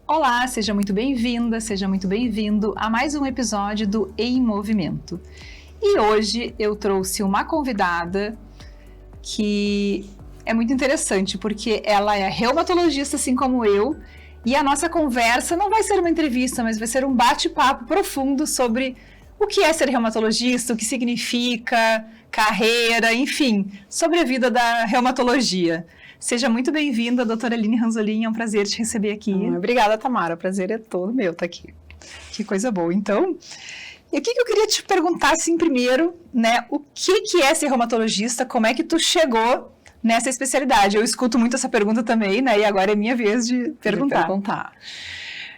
Olá, seja muito bem-vinda, seja muito bem-vindo a mais um episódio do Em Movimento. E hoje eu trouxe uma convidada que é muito interessante, porque ela é reumatologista, assim como eu, e a nossa conversa não vai ser uma entrevista, mas vai ser um bate-papo profundo sobre o que é ser reumatologista, o que significa, carreira, enfim, sobre a vida da reumatologia. Seja muito bem-vinda, doutora Aline Ranzolin, é um prazer te receber aqui. Obrigada, Tamara, o prazer é todo meu estar aqui. Que coisa boa. Então, e o que eu queria te perguntar, assim, primeiro, né, o que é ser reumatologista, como é que tu chegou nessa especialidade? Eu escuto muito essa pergunta também, né, e agora é minha vez de perguntar.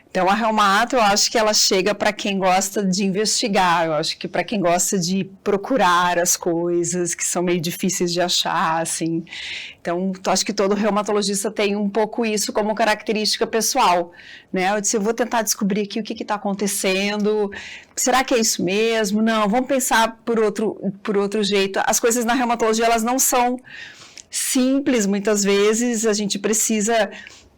Então, a reumato, eu acho que ela chega para quem gosta de investigar, eu acho que para quem gosta de procurar as coisas que são meio difíceis de achar, assim. Então, eu acho que todo reumatologista tem um pouco isso como característica pessoal, né? Eu disse, eu vou tentar descobrir aqui o que está acontecendo, será que é isso mesmo? Não, vamos pensar por outro jeito. As coisas na reumatologia, elas não são simples, muitas vezes, a gente precisa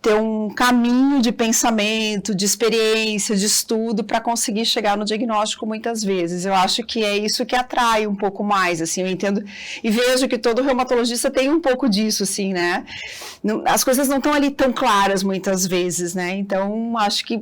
ter um caminho de pensamento, de experiência, de estudo para conseguir chegar no diagnóstico muitas vezes. Eu acho que é isso que atrai um pouco mais, assim, eu entendo e vejo que todo reumatologista tem um pouco disso, assim, né? As coisas não estão ali tão claras muitas vezes, né? Então, acho que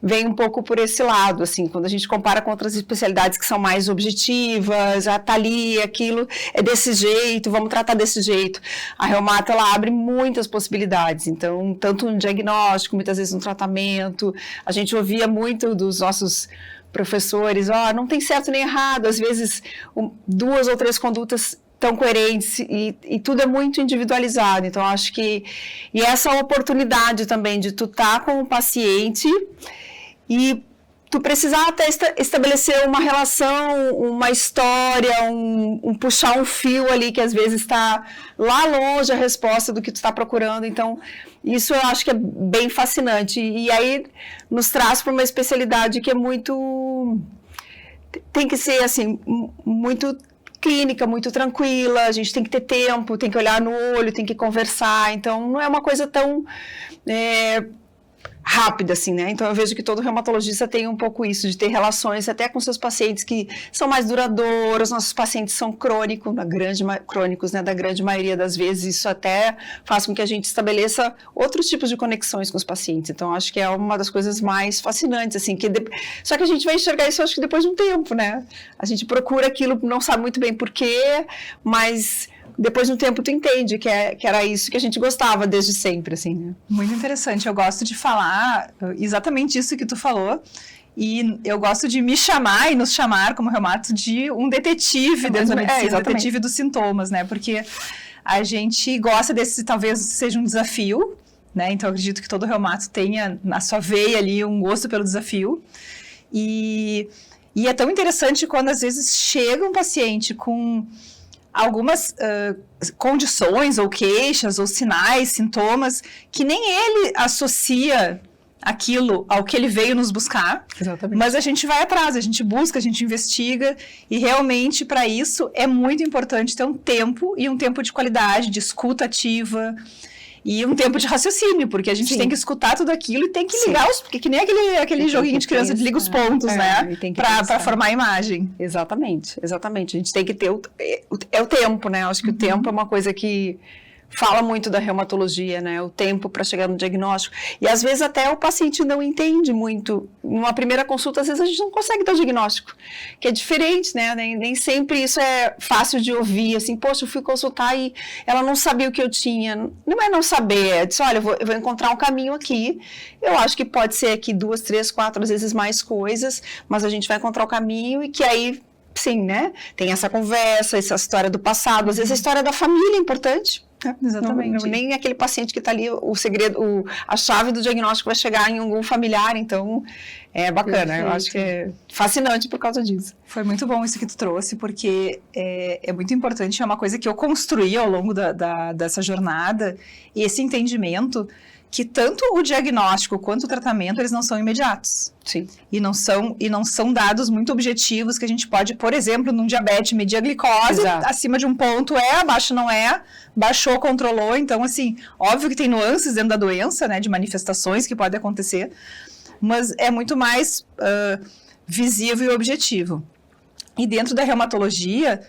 vem um pouco por esse lado, assim, quando a gente compara com outras especialidades que são mais objetivas, tá ali, aquilo é desse jeito, vamos tratar desse jeito. A reumato, ela abre muitas possibilidades, então, tanto um diagnóstico, muitas vezes um tratamento. A gente ouvia muito dos nossos professores, não tem certo nem errado, às vezes 2 ou 3 condutas tão coerentes e tudo é muito individualizado. Então, acho que e essa oportunidade também de tu estar com o paciente e tu precisar até estabelecer uma relação, uma história, puxar um fio ali que às vezes está lá longe a resposta do que tu está procurando. Então, isso eu acho que é bem fascinante. E aí nos traz para uma especialidade que é muito... Tem que ser, assim, muito clínica, muito tranquila, a gente tem que ter tempo, tem que olhar no olho, tem que conversar. Então, não é uma coisa tão... rápida, assim, né? Então, eu vejo que todo reumatologista tem um pouco isso, de ter relações até com seus pacientes que são mais duradouros, nossos pacientes são crônicos, né? Da grande maioria das vezes, isso até faz com que a gente estabeleça outros tipos de conexões com os pacientes. Então, acho que é uma das coisas mais fascinantes, assim, só que a gente vai enxergar isso, acho que depois de um tempo, né? A gente procura aquilo, não sabe muito bem porquê, mas... depois de um tempo tu entende que era isso que a gente gostava desde sempre, assim, né? Muito interessante, eu gosto de falar exatamente isso que tu falou, e eu gosto de me chamar e nos chamar como reumato de um detetive dentro da medicina, detetive dos sintomas, né? Porque a gente gosta desse, talvez seja um desafio, né? Então eu acredito que todo reumato tenha na sua veia ali um gosto pelo desafio, e é tão interessante quando às vezes chega um paciente com algumas condições ou queixas ou sinais, sintomas que nem ele associa aquilo ao que ele veio nos buscar. Exatamente. Mas a gente vai atrás, a gente busca, a gente investiga e realmente para isso é muito importante ter um tempo e um tempo de qualidade, de escuta ativa e um tempo de raciocínio, porque a gente tem que escutar tudo aquilo e tem que ligar porque que nem aquele joguinho de criança desliga os pontos, né? Para formar a imagem. Exatamente. A gente tem que ter o tempo, né? Acho que o tempo é uma coisa que fala muito da reumatologia, né? O tempo para chegar no diagnóstico. E às vezes até o paciente não entende muito. Numa primeira consulta, às vezes a gente não consegue dar o diagnóstico, que é diferente, né? Nem sempre isso é fácil de ouvir, assim, poxa, eu fui consultar e ela não sabia o que eu tinha. Não é não saber, é dizer, olha, eu vou encontrar um caminho aqui, eu acho que pode ser aqui 2, 3, 4 vezes mais coisas, mas a gente vai encontrar o caminho e que aí, sim, né? Tem essa conversa, essa história do passado, às vezes a história da família é importante. Exatamente. Nem aquele paciente que está ali, o segredo, a chave do diagnóstico vai chegar em algum familiar, então é bacana. Perfeito. Eu acho que é fascinante por causa disso. Foi muito bom isso que tu trouxe, porque é muito importante, é uma coisa que eu construí ao longo dessa jornada, e esse entendimento que tanto o diagnóstico quanto o tratamento, eles não são imediatos. Sim. E não são dados muito objetivos que a gente pode, por exemplo, num diabetes, medir a glicose, Exato. acima de um ponto abaixo não é, baixou, controlou. Então, assim, óbvio que tem nuances dentro da doença, né, de manifestações que podem acontecer, mas é muito mais visível e objetivo. E dentro da reumatologia,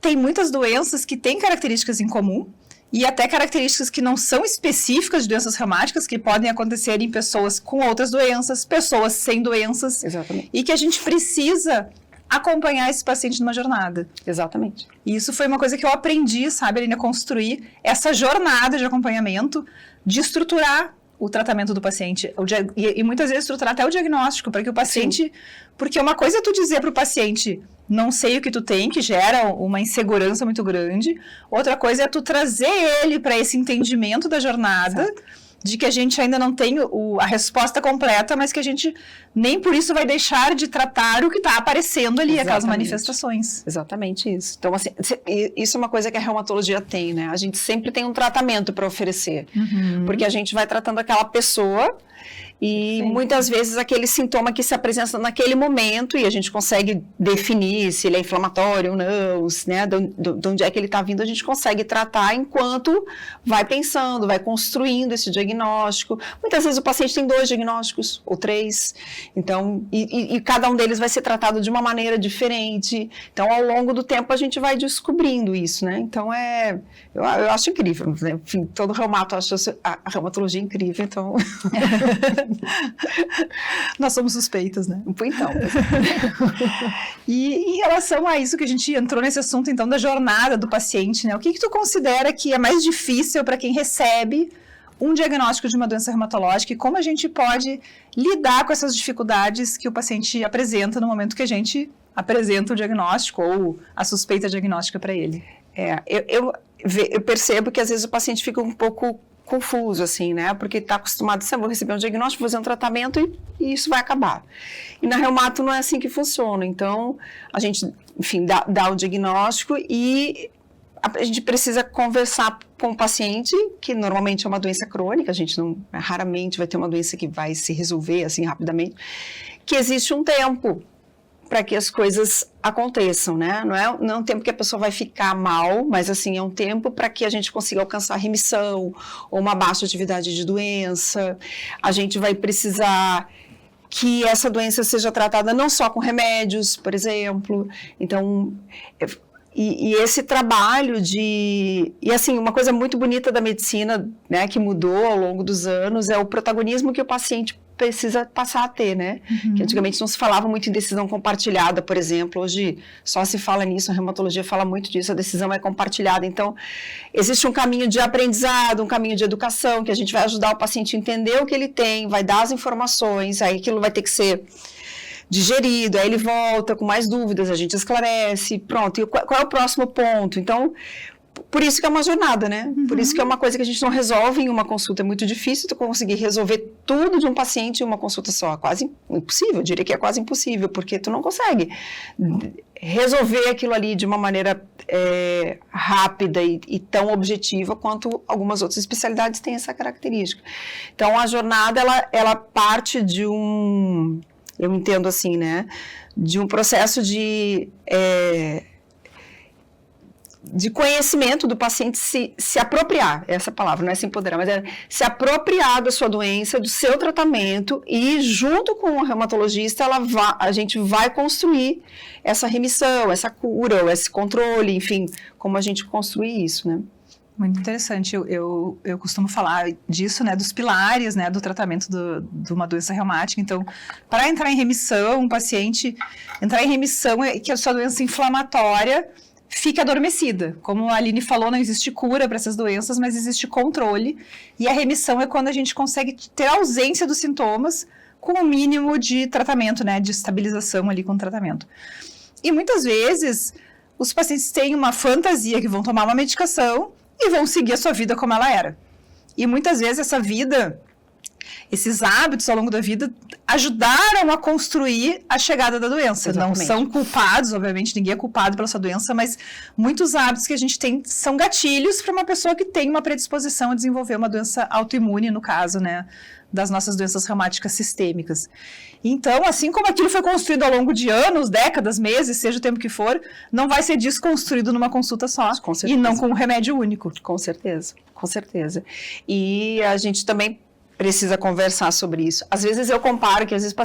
tem muitas doenças que têm características em comum, e até características que não são específicas de doenças reumáticas, que podem acontecer em pessoas com outras doenças, pessoas sem doenças. Exatamente. E que a gente precisa acompanhar esse paciente numa jornada. Exatamente. E isso foi uma coisa que eu aprendi, sabe, Aline, a construir essa jornada de acompanhamento, de estruturar o tratamento do paciente. E muitas vezes estruturar até o diagnóstico, para que o paciente... Sim. Porque uma coisa é tu dizer para o paciente... não sei o que tu tem, que gera uma insegurança muito grande. Outra coisa é tu trazer ele para esse entendimento da jornada, exato, de que a gente ainda não tem a resposta completa, mas que a gente nem por isso vai deixar de tratar o que está aparecendo ali, exatamente, aquelas manifestações. Exatamente isso. Então, assim, isso é uma coisa que a reumatologia tem, né? A gente sempre tem um tratamento para oferecer, porque a gente vai tratando aquela pessoa e sim, muitas vezes aquele sintoma que se apresenta naquele momento e a gente consegue definir se ele é inflamatório ou não, né, de onde é que ele está vindo, a gente consegue tratar enquanto vai pensando, vai construindo esse diagnóstico. Muitas vezes o paciente tem 2 diagnósticos ou 3, então, e cada um deles vai ser tratado de uma maneira diferente. Então, ao longo do tempo, a gente vai descobrindo isso, né? Então, eu acho incrível, né? Enfim, todo reumato acha a reumatologia incrível, então... Nós somos suspeitas, né? Então. E em relação a isso que a gente entrou nesse assunto, então, da jornada do paciente, né? O que tu considera que é mais difícil para quem recebe um diagnóstico de uma doença reumatológica e como a gente pode lidar com essas dificuldades que o paciente apresenta no momento que a gente apresenta o diagnóstico ou a suspeita diagnóstica para ele? Eu percebo que às vezes o paciente fica um pouco confuso, assim, né? Porque está acostumado a vou receber um diagnóstico, vou fazer um tratamento e isso vai acabar. E na reumato não é assim que funciona. Então, a gente, enfim, dá o diagnóstico e a gente precisa conversar com o paciente, que normalmente é uma doença crônica, a gente raramente vai ter uma doença que vai se resolver assim rapidamente, que existe um tempo para que as coisas aconteçam, né? Não é um tempo que a pessoa vai ficar mal, mas assim, é um tempo para que a gente consiga alcançar remissão ou uma baixa atividade de doença. A gente vai precisar que essa doença seja tratada não só com remédios, por exemplo. Então, e esse trabalho e assim, uma coisa muito bonita da medicina, né, que mudou ao longo dos anos, é o protagonismo que o paciente precisa passar a ter, né? Que antigamente não se falava muito em decisão compartilhada, por exemplo. Hoje só se fala nisso, a reumatologia fala muito disso, a decisão é compartilhada. Então, existe um caminho de aprendizado, um caminho de educação, que a gente vai ajudar o paciente a entender o que ele tem, vai dar as informações, aí aquilo vai ter que ser digerido, aí ele volta com mais dúvidas, a gente esclarece, pronto. E qual é o próximo ponto? Então, por isso que é uma jornada, né? Por isso que é uma coisa que a gente não resolve em uma consulta. É muito difícil tu conseguir resolver tudo de um paciente em uma consulta só. Quase impossível, eu diria que é quase impossível, porque tu não consegue resolver aquilo ali de uma maneira rápida e tão objetiva quanto algumas outras especialidades têm essa característica. Então, a jornada, ela parte de eu entendo assim, né? De um processo de conhecimento do paciente se apropriar, essa palavra, não é se empoderar, mas se apropriar da sua doença, do seu tratamento e junto com o reumatologista a gente vai construir essa remissão, essa cura, ou esse controle, enfim, como a gente construir isso, né? Muito interessante, eu costumo falar disso, né, dos pilares, né, do tratamento de uma doença reumática. Então, para entrar em remissão, um paciente entrar em remissão é que a sua doença inflamatória fica adormecida. Como a Aline falou, não existe cura para essas doenças, mas existe controle. E a remissão é quando a gente consegue ter ausência dos sintomas com o mínimo de tratamento, né, de estabilização ali com o tratamento. E muitas vezes, os pacientes têm uma fantasia que vão tomar uma medicação e vão seguir a sua vida como ela era. E muitas vezes essa vida, esses hábitos ao longo da vida ajudaram a construir a chegada da doença. Exatamente. Não são culpados, obviamente, ninguém é culpado pela sua doença, mas muitos hábitos que a gente tem são gatilhos para uma pessoa que tem uma predisposição a desenvolver uma doença autoimune, no caso, né, das nossas doenças reumáticas sistêmicas. Então, assim como aquilo foi construído ao longo de anos, décadas, meses, seja o tempo que for, não vai ser desconstruído numa consulta só. Com certeza. E não com um remédio único. Com certeza, com certeza. E a gente também precisa conversar sobre isso. Às vezes eu comparo que, às vezes,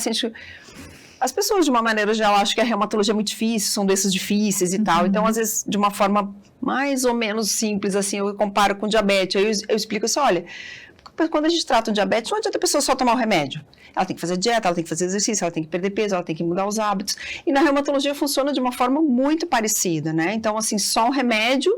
as pessoas, de uma maneira geral, acham que a reumatologia é muito difícil, são doenças difíceis e tal. Então, às vezes, de uma forma mais ou menos simples, assim, eu comparo com diabetes. Aí eu explico assim, olha, quando a gente trata o diabetes, não adianta a pessoa só tomar o remédio. Ela tem que fazer dieta, ela tem que fazer exercício, ela tem que perder peso, ela tem que mudar os hábitos. E na reumatologia funciona de uma forma muito parecida, né? Então, assim, só o remédio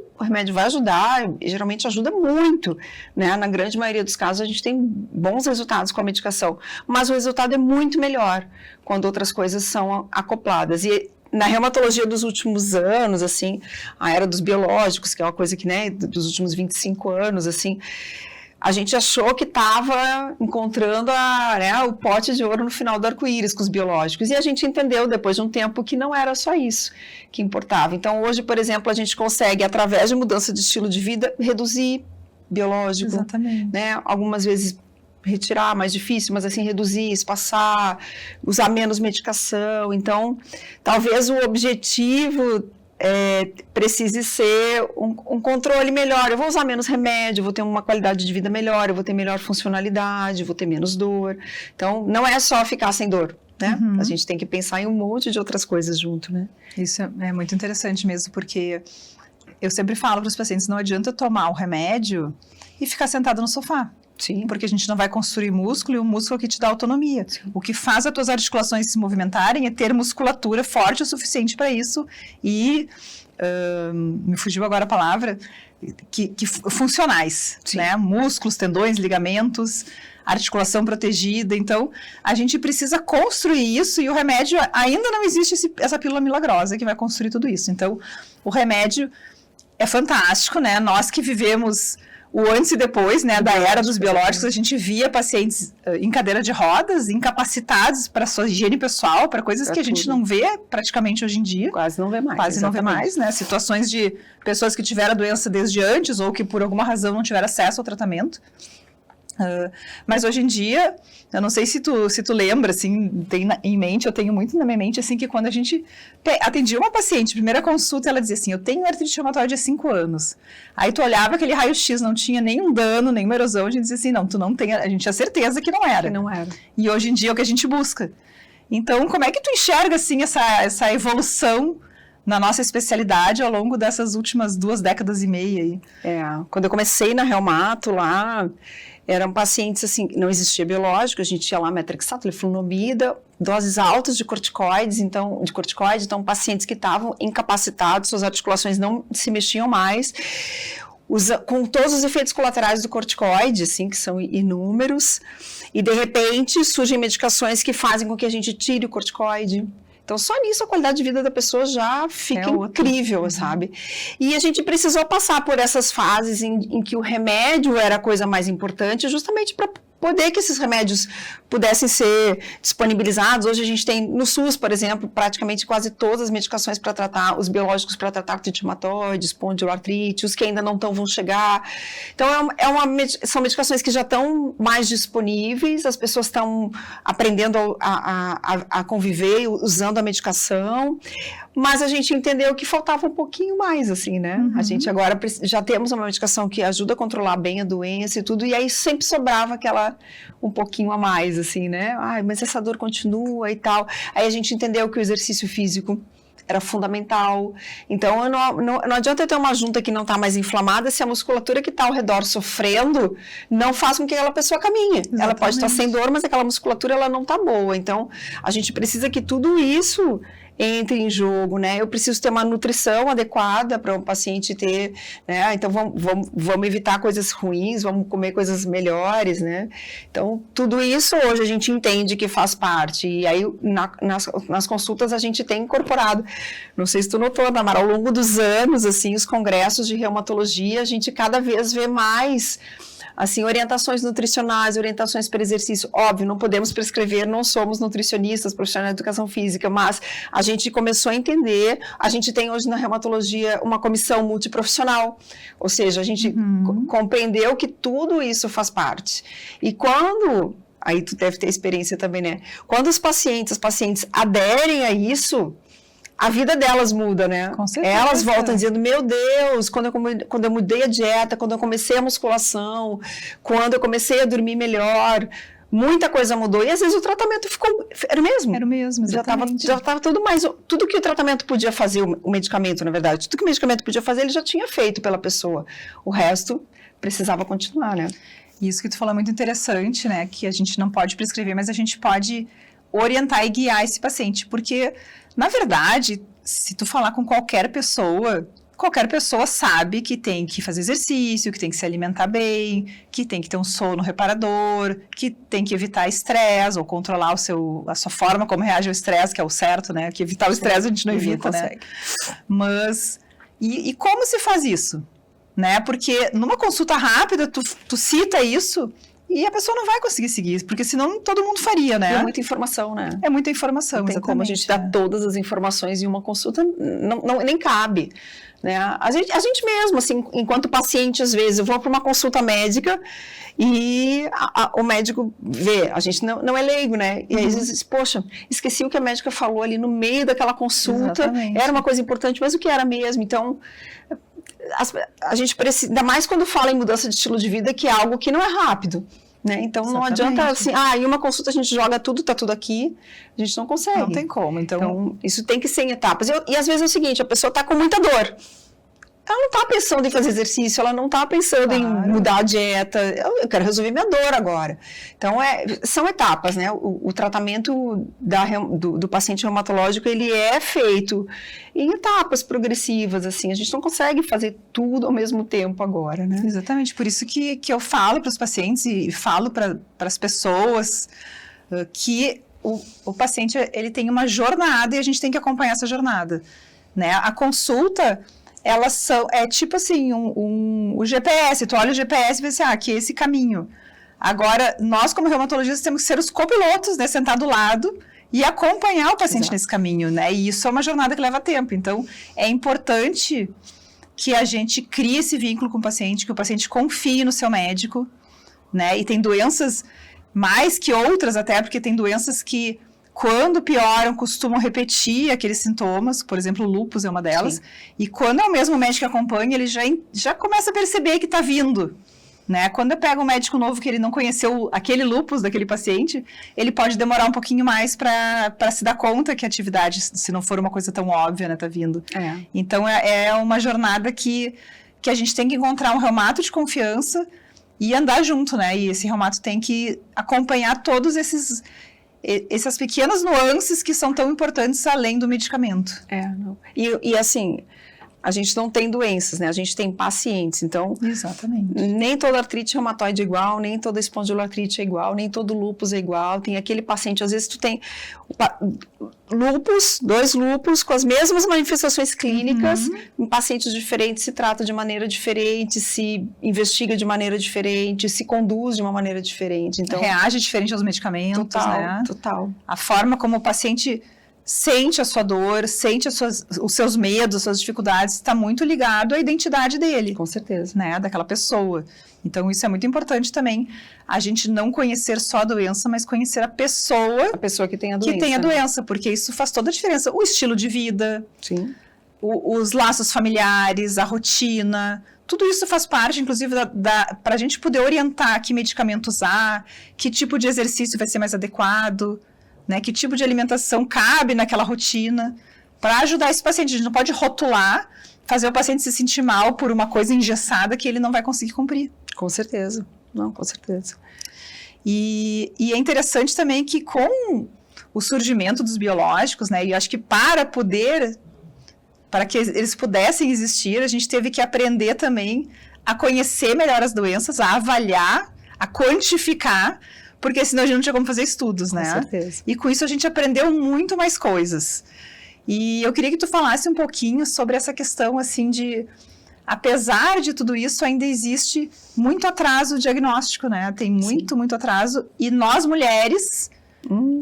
vai ajudar, e geralmente ajuda muito, né? Na grande maioria dos casos, a gente tem bons resultados com a medicação, mas o resultado é muito melhor quando outras coisas são acopladas. E na reumatologia dos últimos anos, assim, a era dos biológicos, que é uma coisa que, né, dos últimos 25 anos, assim, a gente achou que estava encontrando o pote de ouro no final do arco-íris com os biológicos. E a gente entendeu, depois de um tempo, que não era só isso que importava. Então, hoje, por exemplo, a gente consegue, através de mudança de estilo de vida, reduzir biológico. Exatamente. Né? Algumas vezes retirar, mais difícil, mas assim, reduzir, espaçar, usar menos medicação. Então, talvez o objetivo precise ser um controle melhor. Eu vou usar menos remédio, vou ter uma qualidade de vida melhor, eu vou ter melhor funcionalidade, vou ter menos dor. Então, não é só ficar sem dor, né? A gente tem que pensar em um monte de outras coisas junto, né? Isso é muito interessante mesmo, porque eu sempre falo para os pacientes, não adianta tomar o remédio e ficar sentado no sofá. Sim. Porque a gente não vai construir músculo, e o músculo que te dá autonomia. Sim. O que faz as tuas articulações se movimentarem é ter musculatura forte o suficiente para isso e, me fugiu agora a palavra, que funcionais, né? Músculos, tendões, ligamentos, articulação protegida. Então, a gente precisa construir isso e o remédio, ainda não existe essa pílula milagrosa que vai construir tudo isso. Então, o remédio é fantástico, né? Nós que vivemos o antes e depois, né, da era dos biológicos, a gente via pacientes em cadeira de rodas, incapacitados para sua higiene pessoal, para coisas que a gente não vê praticamente hoje em dia. Quase não vê mais. Quase não vê mais, né? Situações de pessoas que tiveram a doença desde antes ou que por alguma razão não tiveram acesso ao tratamento. Mas hoje em dia, eu não sei se tu lembra, assim, tem em mente, eu tenho muito na minha mente, assim, que quando a gente atendia uma paciente, primeira consulta, ela dizia assim, eu tenho artrite reumatoide há 5 anos. Aí tu olhava aquele raio-x, não tinha nenhum dano, nenhuma erosão, a gente dizia assim, não, tu não tem, a gente tinha certeza que não era. Que não era. E hoje em dia é o que a gente busca. Então, como é que tu enxerga, assim, essa evolução na nossa especialidade ao longo dessas últimas 2 décadas e meia aí? Quando eu comecei na reumato lá, eram pacientes, assim, não existia biológico, a gente tinha lá metrexato, leflunomida, doses altas de corticoide, então pacientes que estavam incapacitados, suas articulações não se mexiam mais, com todos os efeitos colaterais do corticoide, assim, que são inúmeros, e de repente surgem medicações que fazem com que a gente tire o corticoide. Então, só nisso a qualidade de vida da pessoa já fica incrível, sabe? E a gente precisou passar por essas fases em que o remédio era a coisa mais importante, justamente para poder que esses remédios pudessem ser disponibilizados. Hoje a gente tem, no SUS, por exemplo, praticamente quase todas as medicações para tratar, os biológicos para tratar artrite reumatoide, espondiloartrite, os que ainda não vão chegar. Então, são medicações que já estão mais disponíveis, as pessoas estão aprendendo a conviver usando a medicação, mas a gente entendeu que faltava um pouquinho mais, assim, né? A gente agora já temos uma medicação que ajuda a controlar bem a doença e tudo, e aí sempre sobrava um pouquinho a mais, assim, né? Mas essa dor continua e tal. Aí a gente entendeu que o exercício físico era fundamental. Então, não adianta eu ter uma junta que não está mais inflamada se a musculatura que está ao redor sofrendo não faz com que aquela pessoa caminhe. Exatamente. Ela pode estar sem dor, mas aquela musculatura ela não está boa. Então, a gente precisa que tudo isso entre em jogo, né? Eu preciso ter uma nutrição adequada para um paciente ter, né? Então, vamos evitar coisas ruins, vamos comer coisas melhores, né? Então, tudo isso hoje a gente entende que faz parte. E aí, nas consultas, a gente tem incorporado. Não sei se tu notou, Damara, ao longo dos anos, assim, os congressos de reumatologia, a gente cada vez vê mais... assim, orientações nutricionais, orientações para exercício. Óbvio, não podemos prescrever, não somos nutricionistas, profissionais de educação física, mas a gente começou a entender, a gente tem hoje na reumatologia uma comissão multiprofissional, ou seja, a gente compreendeu que tudo isso faz parte. E quando, aí tu deve ter experiência também, né? Quando as pacientes aderem a isso, a vida delas muda, né? Com certeza. Elas voltam dizendo, meu Deus, quando eu mudei a dieta, quando eu comecei a musculação, quando eu comecei a dormir melhor, muita coisa mudou. E às vezes o tratamento era o mesmo. Era o mesmo, exatamente. Já estava tudo que o tratamento podia fazer, o medicamento, na verdade, tudo que o medicamento podia fazer, ele já tinha feito pela pessoa. O resto precisava continuar, né? Isso que tu falou é muito interessante, né? Que a gente não pode prescrever, mas a gente pode orientar e guiar esse paciente, porque... na verdade, se tu falar com qualquer pessoa sabe que tem que fazer exercício, que tem que se alimentar bem, que tem que ter um sono reparador, que tem que evitar estresse ou controlar a sua forma como reage ao estresse, que é o certo, né? Que evitar o estresse a gente não evita, né? Mas, e como se faz isso? Né? Porque numa consulta rápida, tu cita isso... e a pessoa não vai conseguir seguir, porque senão todo mundo faria, né? É muita informação, né? É muita informação, não tem como a gente dar todas as informações em uma consulta, nem cabe. Né? A gente mesmo, assim, enquanto paciente, às vezes, eu vou para uma consulta médica e o médico vê, a gente não é leigo, né? E aí, às vezes, poxa, esqueci o que a médica falou ali no meio daquela consulta, exatamente. Era uma coisa importante, mas o que era mesmo? Então... a gente precisa, ainda mais quando fala em mudança de estilo de vida, que é algo que não é rápido, né? Então exatamente. Não adianta assim, em uma consulta a gente joga tudo, tá tudo aqui, a gente não consegue. Não tem como, então isso tem que ser em etapas. E às vezes é o seguinte, a pessoa tá com muita dor. Ela não está pensando em fazer exercício, ela não está pensando em mudar a dieta, eu quero resolver minha dor agora. Então, são etapas, né? O tratamento do paciente reumatológico, ele é feito em etapas progressivas, assim, a gente não consegue fazer tudo ao mesmo tempo agora, né? Exatamente, por isso que eu falo para os pacientes e falo para as pessoas que o paciente, ele tem uma jornada e a gente tem que acompanhar essa jornada, né? A consulta... é tipo assim, o GPS, tu olha o GPS e vê assim, aqui é esse caminho. Agora, nós como reumatologistas temos que ser os copilotos, né, sentar do lado e acompanhar o paciente nesse caminho, né, e isso é uma jornada que leva tempo, então é importante que a gente crie esse vínculo com o paciente, que o paciente confie no seu médico, né, e tem doenças mais que outras até, porque tem doenças que quando pioram, costumam repetir aqueles sintomas, por exemplo, o lúpus é uma delas, sim. E quando é o mesmo médico que acompanha, ele já começa a perceber que está vindo, né? Quando eu pego um médico novo que ele não conheceu aquele lúpus daquele paciente, ele pode demorar um pouquinho mais para se dar conta que a atividade, se não for uma coisa tão óbvia, né, está vindo. Então, é uma jornada que a gente tem que encontrar um reumato de confiança e andar junto, né? E esse reumato tem que acompanhar todos essas pequenas nuances que são tão importantes além do medicamento. E assim, a gente não tem doenças, né? A gente tem pacientes, então... Exatamente. Nem toda artrite reumatoide é igual, nem toda espondiloartrite é igual, nem todo lúpus é igual. Tem aquele paciente, às vezes tu tem dois lúpus com as mesmas manifestações clínicas, em pacientes diferentes se trata de maneira diferente, se investiga de maneira diferente, se conduz de uma maneira diferente. Então, reage diferente aos medicamentos, né? Total. A forma como o paciente sente a sua dor, sente os seus medos, as suas dificuldades, está muito ligado à identidade dele. Com certeza. Né, daquela pessoa. Então, isso é muito importante também, a gente não conhecer só a doença, mas conhecer a pessoa que tem a doença. Que tem a doença, porque isso faz toda a diferença. O estilo de vida, sim. Os laços familiares, a rotina, tudo isso faz parte, inclusive, para a gente poder orientar que medicamento usar, que tipo de exercício vai ser mais adequado, né, que tipo de alimentação cabe naquela rotina, para ajudar esse paciente. A gente não pode rotular, fazer o paciente se sentir mal por uma coisa engessada que ele não vai conseguir cumprir. Com certeza. Não, com certeza. E é interessante também que com o surgimento dos biológicos, né? E eu acho que para que eles pudessem existir, a gente teve que aprender também a conhecer melhor as doenças, a avaliar, a quantificar, porque senão a gente não tinha como fazer estudos, né? Com certeza. E com isso a gente aprendeu muito mais coisas. E eu queria que tu falasse um pouquinho sobre essa questão, assim, de... Apesar de tudo isso, ainda existe muito atraso diagnóstico, né? Tem muito atraso. E nós, mulheres,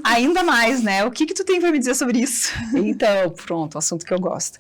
ainda mais, né? O que tu tem para me dizer sobre isso? Então, pronto, assunto que eu gosto.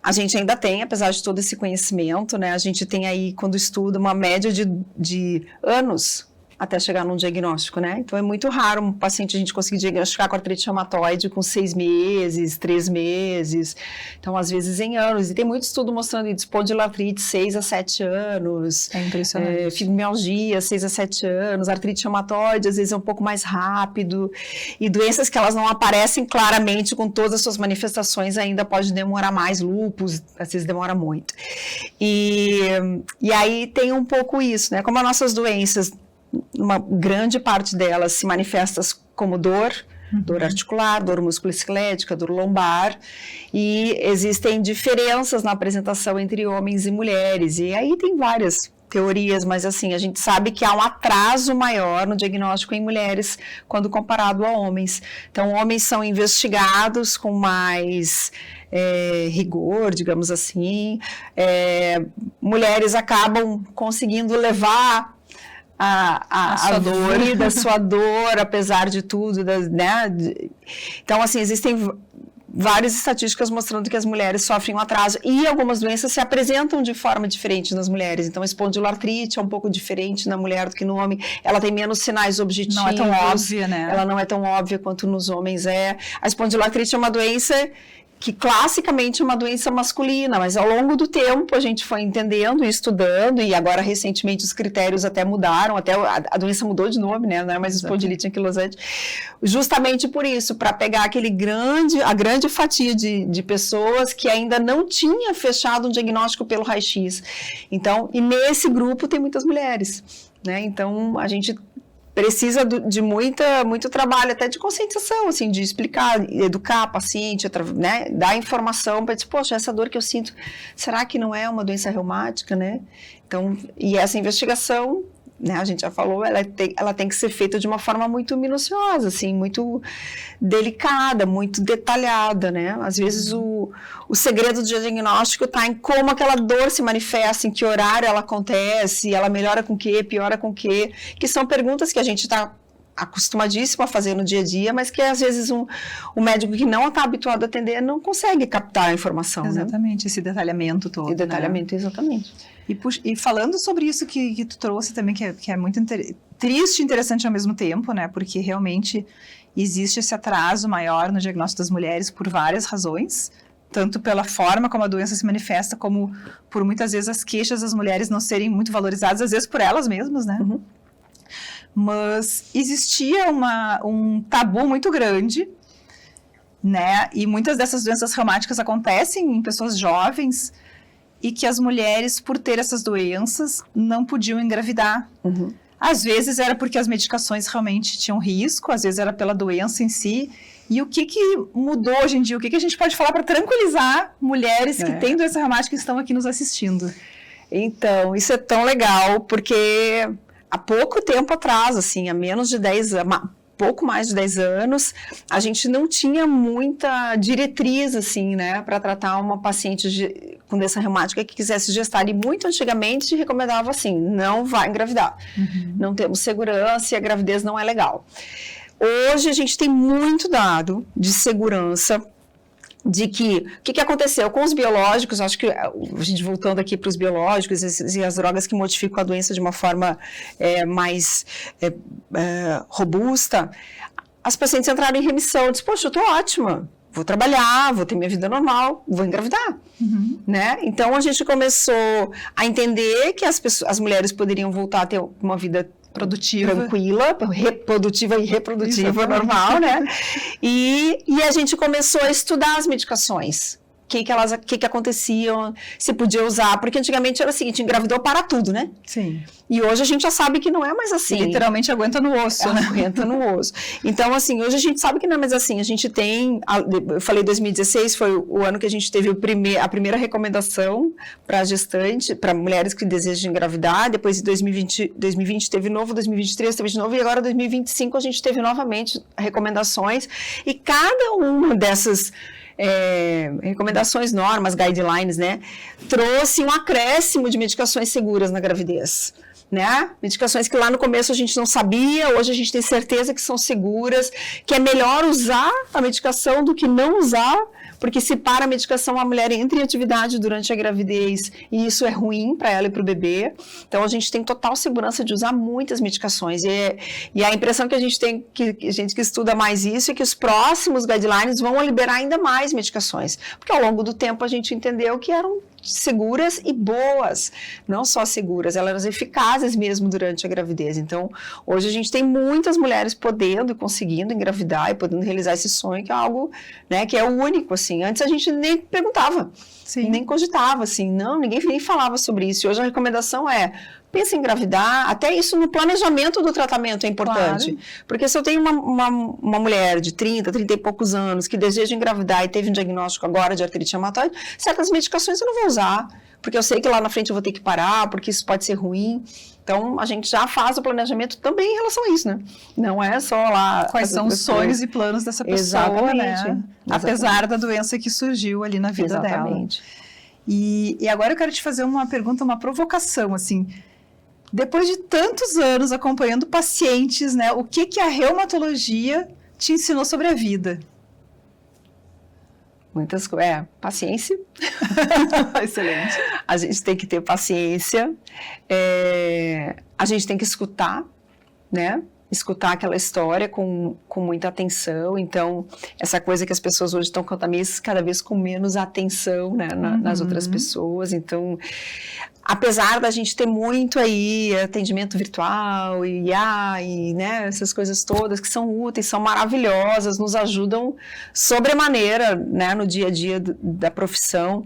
A gente ainda tem, apesar de todo esse conhecimento, né? A gente tem aí, quando estuda, uma média de anos até chegar num diagnóstico, né? Então, é muito raro um paciente a gente conseguir diagnosticar com artrite reumatoide com 6 meses, 3 meses. Então, às vezes, em anos. E tem muito estudo mostrando espondiloartrite, 6 a 7 anos. É impressionante. Fibromialgia, 6 a 7 anos. Artrite reumatoide, às vezes, é um pouco mais rápido. E doenças que elas não aparecem claramente com todas as suas manifestações, ainda pode demorar mais. Lúpus, às vezes, demora muito. E aí, tem um pouco isso, né? Como as nossas doenças, uma grande parte delas se manifesta como dor articular, dor musculoesquelética, dor lombar, e existem diferenças na apresentação entre homens e mulheres, e aí tem várias teorias, mas assim, a gente sabe que há um atraso maior no diagnóstico em mulheres quando comparado a homens. Então, homens são investigados com mais rigor, digamos assim, mulheres acabam conseguindo levar a sua dor, apesar de tudo, né? Então, assim, existem várias estatísticas mostrando que as mulheres sofrem um atraso e algumas doenças se apresentam de forma diferente nas mulheres. Então, a espondiloartrite é um pouco diferente na mulher do que no homem. Ela tem menos sinais objetivos. Não é tão óbvia, né? Ela não é tão óbvia quanto nos homens é. A espondiloartrite é uma doença que classicamente é uma doença masculina, mas ao longo do tempo a gente foi entendendo e estudando, e agora recentemente os critérios até mudaram, até a doença mudou de nome, né? Não é mais espondilite anquilosante, justamente por isso, para pegar a grande fatia de pessoas que ainda não tinha fechado um diagnóstico pelo raio-x. Então, e nesse grupo tem muitas mulheres, né? Então, a gente precisa de muito trabalho, até de conscientização, assim, de explicar, educar a paciente, né, dar informação para dizer, poxa, essa dor que eu sinto, será que não é uma doença reumática, né? Então, e essa investigação, né, a gente já falou, ela tem que ser feita de uma forma muito minuciosa, assim, muito delicada, muito detalhada, né? Às vezes o segredo do diagnóstico está em como aquela dor se manifesta, em que horário ela acontece, ela melhora com o quê, piora com o quê, que são perguntas que a gente está acostumadíssimo a fazer no dia a dia, mas que às vezes um médico que não está habituado a atender não consegue captar a informação. Exatamente, né? Esse detalhamento todo. E detalhamento, né? Exatamente. E falando sobre isso que tu trouxe também, que é muito triste e interessante ao mesmo tempo, né? Porque realmente existe esse atraso maior no diagnóstico das mulheres por várias razões, tanto pela forma como a doença se manifesta, como por muitas vezes as queixas das mulheres não serem muito valorizadas, às vezes por elas mesmas, né? Uhum. Mas existia um tabu muito grande, né? E muitas dessas doenças reumáticas acontecem em pessoas jovens e que as mulheres, por ter essas doenças, não podiam engravidar. Uhum. Às vezes era porque as medicações realmente tinham risco, às vezes era pela doença em si. E o que mudou hoje em dia? O que a gente pode falar para tranquilizar mulheres que têm doença reumática e estão aqui nos assistindo? Então, isso é tão legal, porque há pouco tempo atrás, assim, há menos de 10 anos, pouco mais de 10 anos, a gente não tinha muita diretriz, assim, né, para tratar uma paciente com doença reumática que quisesse gestar. E muito antigamente se recomendava assim, não vai engravidar. Uhum. Não temos segurança e a gravidez não é legal. Hoje a gente tem muito dado de segurança de que, o que aconteceu com os biológicos, acho que a gente voltando aqui para os biológicos e as drogas que modificam a doença de uma forma mais robusta, as pacientes entraram em remissão, disse, poxa, eu estou ótima, vou trabalhar, vou ter minha vida normal, vou engravidar, né? Então a gente começou a entender que as mulheres poderiam voltar a ter uma vida tranquila, reprodutiva e reprodutiva, normal, né? E a gente começou a estudar as medicações, que acontecia, se podia usar, porque antigamente era o seguinte, engravidou para tudo, né? Sim. E hoje a gente já sabe que não é mais assim. Literalmente aguenta no osso, né? Aguenta no osso. Então, assim, hoje a gente sabe que não é mais assim. A gente tem, eu falei 2016, foi o ano que a gente teve a primeira recomendação para gestante, para mulheres que desejam engravidar, depois de 2020 teve novo, 2023 teve de novo, e agora 2025 a gente teve novamente recomendações, e cada uma dessas recomendações, normas, guidelines, né, trouxe um acréscimo de medicações seguras na gravidez, né, medicações que lá no começo a gente não sabia, hoje a gente tem certeza que são seguras, que é melhor usar a medicação do que não usar, porque se para a medicação, a mulher entra em atividade durante a gravidez, e isso é ruim para ela e para o bebê. Então, a gente tem total segurança de usar muitas medicações. E a impressão que a gente tem, que a gente que estuda mais isso, é que os próximos guidelines vão liberar ainda mais medicações. Porque ao longo do tempo a gente entendeu que eram seguras e boas, não só seguras, elas eram eficazes mesmo durante a gravidez. Então, hoje a gente tem muitas mulheres podendo e conseguindo engravidar e podendo realizar esse sonho, que é algo, né, que é o único, assim. Antes a gente nem perguntava, sim, nem cogitava, assim, não, ninguém nem falava sobre isso. E hoje a recomendação é, pensa em engravidar, até isso no planejamento do tratamento é importante. Claro. Porque se eu tenho uma mulher de 30 e poucos anos que deseja engravidar e teve um diagnóstico agora de artrite reumatoide, certas medicações eu não vou usar, porque eu sei que lá na frente eu vou ter que parar, porque isso pode ser ruim. Então, a gente já faz o planejamento também em relação a isso, né? Não é só lá... Quais são os sonhos e planos dessa pessoa, exatamente, né? Exatamente. Apesar da doença que surgiu ali na vida exatamente. Dela. E agora eu quero te fazer uma pergunta, uma provocação, assim... Depois de tantos anos acompanhando pacientes, né, o que a reumatologia te ensinou sobre a vida? Muitas coisas. Paciência. Excelente. A gente tem que ter paciência. A gente tem que escutar, né? Escutar aquela história com muita atenção. Então, essa coisa que as pessoas hoje estão cada vez com menos atenção, né, nas outras pessoas. Então, apesar da gente ter muito aí atendimento virtual e IA e, né, essas coisas todas que são úteis, são maravilhosas, nos ajudam sobremaneira, né, no dia a dia da profissão.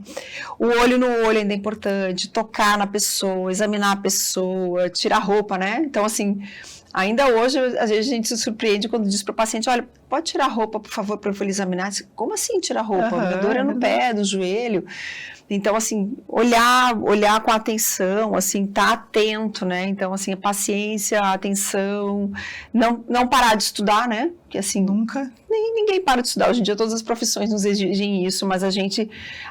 O olho no olho ainda é importante, tocar na pessoa, examinar a pessoa, tirar a roupa, né? Então, assim, ainda hoje, às vezes a gente se surpreende quando diz para o paciente, olha, pode tirar a roupa, por favor, para eu examinar? Como assim tirar a roupa? A dor é no pé, no joelho. Então, assim, olhar com atenção, assim, tá atento, né? Então, assim, a paciência, a atenção, não parar de estudar, né? Porque, assim, nunca. Ninguém para de estudar. Hoje em dia, todas as profissões nos exigem isso, mas a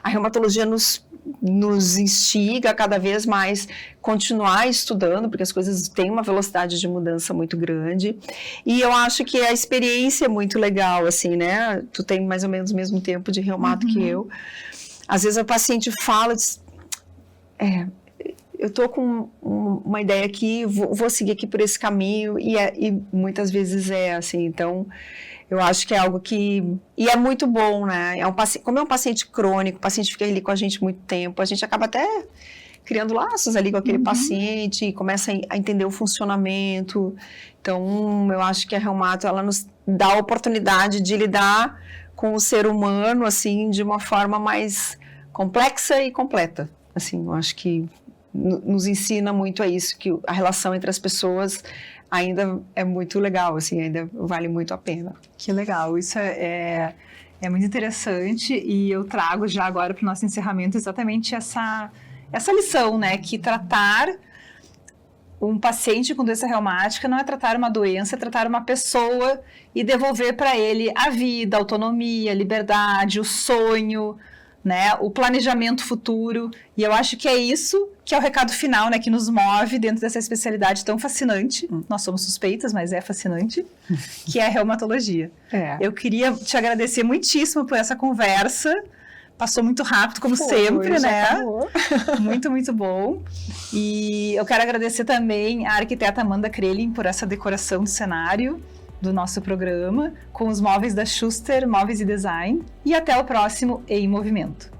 reumatologia nos instiga a cada vez mais continuar estudando, porque as coisas têm uma velocidade de mudança muito grande. E eu acho que a experiência é muito legal, assim, né? Tu tem mais ou menos o mesmo tempo de reumato que eu. Às vezes o paciente fala, diz, eu tô com uma ideia aqui, vou seguir aqui por esse caminho, e muitas vezes é assim. Então, eu acho que é algo que... E é muito bom, né? Como é um paciente crônico, o paciente fica ali com a gente muito tempo, a gente acaba até criando laços ali com aquele paciente, começa a entender o funcionamento. Então, eu acho que a reumato, ela nos dá a oportunidade de lidar com o ser humano, assim, de uma forma mais complexa e completa. Assim, eu acho que nos ensina muito a isso, que a relação entre as pessoas ainda é muito legal, assim, ainda vale muito a pena. Que legal, isso é muito interessante, e eu trago já agora para o nosso encerramento exatamente essa lição, né, que tratar um paciente com doença reumática não é tratar uma doença, é tratar uma pessoa e devolver para ele a vida, a autonomia, a liberdade, o sonho, né, o planejamento futuro. E eu acho que é isso que é o recado final, né, que nos move dentro dessa especialidade tão fascinante. Nós somos suspeitas, mas é fascinante, que é a reumatologia. Eu queria te agradecer muitíssimo por essa conversa. Passou muito rápido, como sempre, né? Muito, muito bom. E eu quero agradecer também a arquiteta Amanda Krelin por essa decoração de cenário do nosso programa, com os móveis da Schuster, Móveis e Design. E até o próximo Em Movimento.